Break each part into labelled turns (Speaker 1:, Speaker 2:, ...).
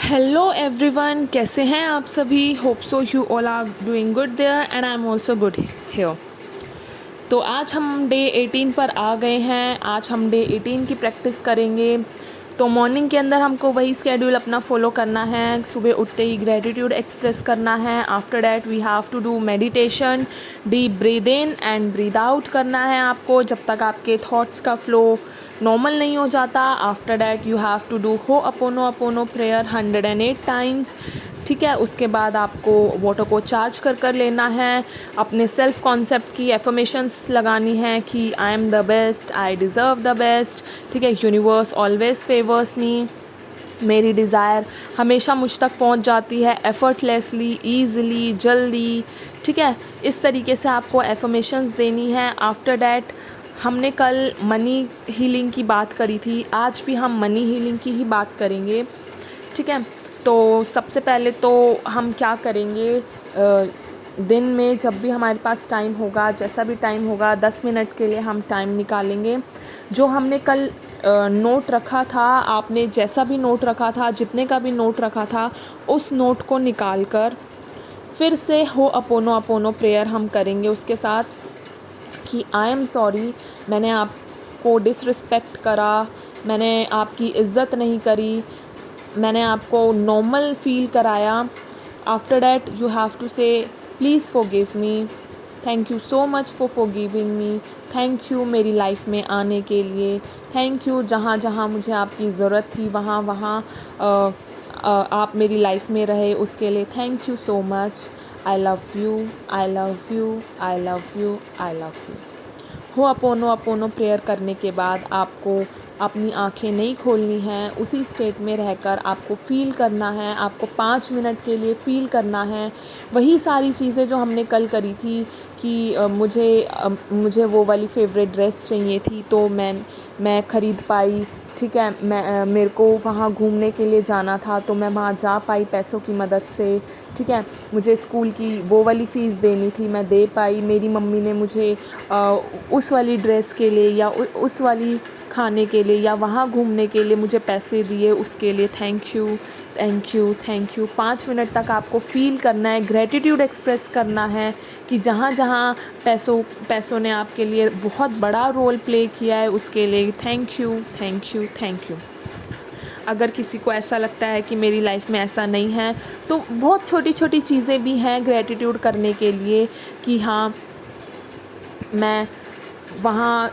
Speaker 1: Hello everyone, कैसे हैं आप सभी। Hope so you all are doing good there and I am also good here. तो आज हम डे 18 पर आ गए हैं। आज हम डे 18 की प्रैक्टिस करेंगे। तो मॉर्निंग के अंदर हमको वही स्केड्यूल अपना फॉलो करना है। सुबह उठते ही ग्रेटिट्यूड एक्सप्रेस करना है। After that we have to do meditation, deep breathe in and breathe out करना है आपको जब तक आपके थॉट्स का फ्लो नॉर्मल नहीं हो जाता। After that you have to do ho'oponopono prayer 108 times. ठीक है, उसके बाद आपको वाटर को चार्ज कर लेना है। अपने सेल्फ कॉन्सेप्ट की एफर्मेशंस लगानी है कि I am the best, I deserve the best. ठीक है, यूनिवर्स ऑलवेज फेवर्स मी। मेरी डिज़ायर हमेशा मुझ तक पहुंच जाती है एफर्टलेसली, ईज़िली, जल्दी। ठीक है, इस तरीके से आपको एफर्मेशंस देनी है। आफ्टर डैट हमने कल मनी हीलिंग की बात करी थी, आज भी हम मनी हीलिंग की ही बात करेंगे। ठीक है, तो सबसे पहले तो हम क्या करेंगे, दिन में जब भी हमारे पास टाइम होगा, जैसा भी टाइम होगा, 10 मिनट के लिए हम टाइम निकालेंगे। जो हमने कल नोट रखा था, आपने जैसा भी नोट रखा था, जितने का भी नोट रखा था, उस नोट को निकाल कर फिर से होअपोनो प्रेयर हम करेंगे उसके साथ कि आई एम सॉरी, मैंने आपको डिसरिस्पेक्ट करा, मैंने आपकी इज़्ज़त नहीं करी, मैंने आपको नॉर्मल फ़ील कराया। After that you have to say please forgive me, thank you so much for forgiving me, thank you मेरी लाइफ में आने के लिए, थैंक यू जहाँ जहाँ मुझे आपकी ज़रूरत थी वहाँ वहाँ आप मेरी लाइफ में रहे, उसके लिए thank you so much. I love you, I love you, I love you, I love you. Ho'oponopono prayer करने के बाद आपको अपनी आंखें नहीं खोलनी हैं। उसी स्टेट में रहकर आपको फ़ील करना है, आपको 5 मिनट के लिए फ़ील करना है वही सारी चीज़ें जो हमने कल करी थी कि मुझे वो वाली फ़ेवरेट ड्रेस चाहिए थी तो मैं ख़रीद पाई। ठीक है, मेरे को वहाँ घूमने के लिए जाना था तो मैं वहाँ जा पाई पैसों की मदद से। ठीक है, मुझे स्कूल की वो वाली फ़ीस देनी थी, मैं दे पाई। मेरी मम्मी ने मुझे उस वाली ड्रेस के लिए या उस वाली खाने के लिए या वहाँ घूमने के लिए मुझे पैसे दिए, उसके लिए thank you, thank you, thank you. 5 minute तक आपको फ़ील करना है, ग्रेटिट्यूड एक्सप्रेस करना है कि जहाँ जहाँ पैसों ने आपके लिए बहुत बड़ा रोल प्ले किया है, उसके लिए thank you, thank you, thank you. अगर किसी को ऐसा लगता है कि मेरी लाइफ में ऐसा नहीं है, तो बहुत छोटी छोटी चीज़ें भी हैं ग्रेटिट्यूड करने के लिए कि हाँ, मैं वहाँ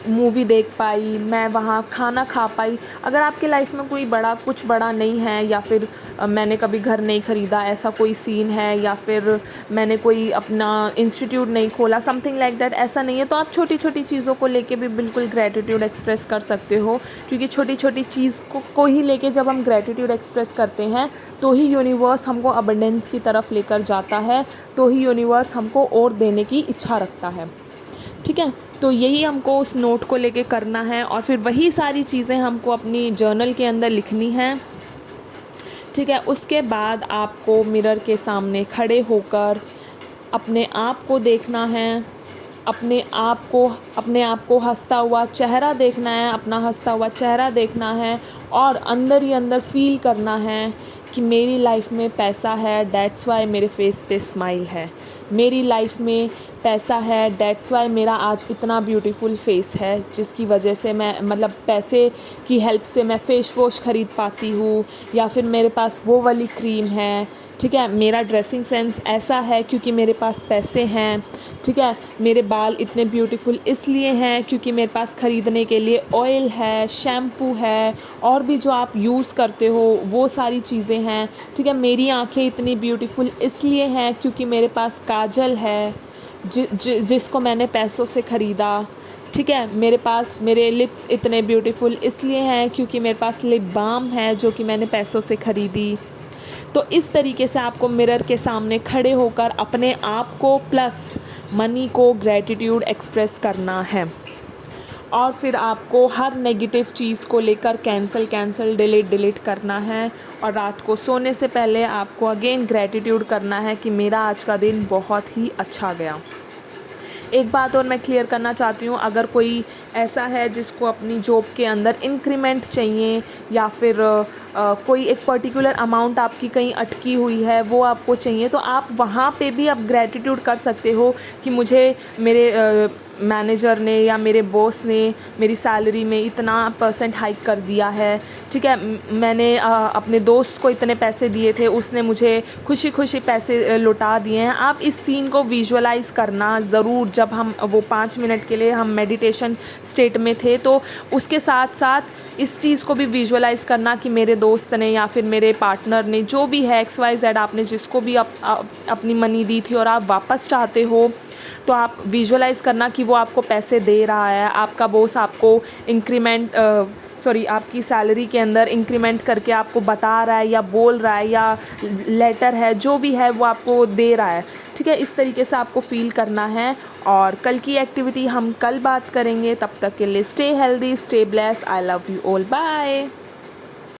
Speaker 1: मूवी देख पाई, मैं वहाँ खाना खा पाई। अगर आपके लाइफ में कोई कुछ बड़ा नहीं है, या फिर मैंने कभी घर नहीं ख़रीदा ऐसा कोई सीन है, या फिर मैंने कोई अपना इंस्टीट्यूट नहीं खोला, समथिंग लाइक दैट, ऐसा नहीं है, तो आप छोटी छोटी चीज़ों को लेके भी बिल्कुल ग्रेटिट्यूड एक्सप्रेस कर सकते हो। क्योंकि छोटी छोटी चीज़ को ही लेके जब हम ग्रेटिट्यूड एक्सप्रेस करते हैं तो ही यूनिवर्स हमको अबंडेंस की तरफ लेकर जाता है, तो ही यूनिवर्स हमको और देने की इच्छा रखता है। ठीक है, तो यही हमको उस नोट को लेके करना है और फिर वही सारी चीज़ें हमको अपनी जर्नल के अंदर लिखनी है। ठीक है, उसके बाद आपको मिरर के सामने खड़े होकर अपने आप को देखना है, अपने आप को हंसता हुआ चेहरा देखना है, अपना हंसता हुआ चेहरा देखना है और अंदर ही अंदर फ़ील करना है कि मेरी लाइफ में पैसा है, दैट्स वाई मेरे फेस पे स्माइल है। मेरी लाइफ में पैसा है, दैट्स वाई मेरा आज इतना ब्यूटीफुल फेस है, जिसकी वजह से मैं मतलब पैसे की हेल्प से मैं फ़ेस वॉश ख़रीद पाती हूँ, या फिर मेरे पास वो वाली क्रीम है। ठीक है, मेरा ड्रेसिंग सेंस ऐसा है क्योंकि मेरे पास पैसे हैं। ठीक है, मेरे बाल इतने ब्यूटीफुल इसलिए हैं क्योंकि मेरे पास ख़रीदने के लिए ऑयल है, शैम्पू है, और भी जो आप यूज़ करते हो वो सारी चीज़ें हैं। ठीक है, मेरी आँखें इतनी ब्यूटीफुल इसलिए हैं क्योंकि मेरे पास काजल है जिसको मैंने पैसों से ख़रीदा। ठीक है, मेरे लिप्स इतने ब्यूटीफुल इसलिए हैं क्योंकि मेरे पास लिप बाम है जो कि मैंने पैसों से ख़रीदी। तो इस तरीके से आपको मिरर के सामने खड़े होकर अपने आप को प्लस मनी को ग्रेटिट्यूड एक्सप्रेस करना है। और फिर आपको हर नेगेटिव चीज़ को लेकर कैंसिल डिलीट करना है। और रात को सोने से पहले आपको अगेन ग्रेटिट्यूड करना है कि मेरा आज का दिन बहुत ही अच्छा गया। एक बात और मैं क्लियर करना चाहती हूँ, अगर कोई ऐसा है जिसको अपनी जॉब के अंदर इंक्रीमेंट चाहिए या फिर कोई एक पर्टिकुलर अमाउंट आपकी कहीं अटकी हुई है वो आपको चाहिए, तो आप वहाँ पे भी आप ग्रैटिट्यूड कर सकते हो कि मुझे मेरे मैनेजर ने या मेरे बॉस ने मेरी सैलरी में इतना % हाइक कर दिया है, ठीक है। मैंने अपने दोस्त को इतने पैसे दिए थे, उसने मुझे खुशी खुशी पैसे लौटा दिए हैं। आप इस सीन को विजुअलाइज़ करना ज़रूर। जब हम वो 5 मिनट के लिए हम मेडिटेशन स्टेट में थे, तो उसके साथ साथ इस चीज़ को भी विजुअलाइज़ करना कि मेरे दोस्त ने या फिर मेरे पार्टनर ने, जो भी है XYZ, आपने जिसको भी अपनी मनी दी थी और आप वापस चाहते हो, तो आप विजुअलाइज़ करना कि वो आपको पैसे दे रहा है, आपका बॉस आपको आपकी सैलरी के अंदर इंक्रीमेंट करके आपको बता रहा है या बोल रहा है या लेटर है, जो भी है वो आपको दे रहा है, ठीक है। इस तरीके से आपको फ़ील करना है। और कल की एक्टिविटी हम कल बात करेंगे। तब तक के लिए stay healthy, stay blessed. I love you all, bye.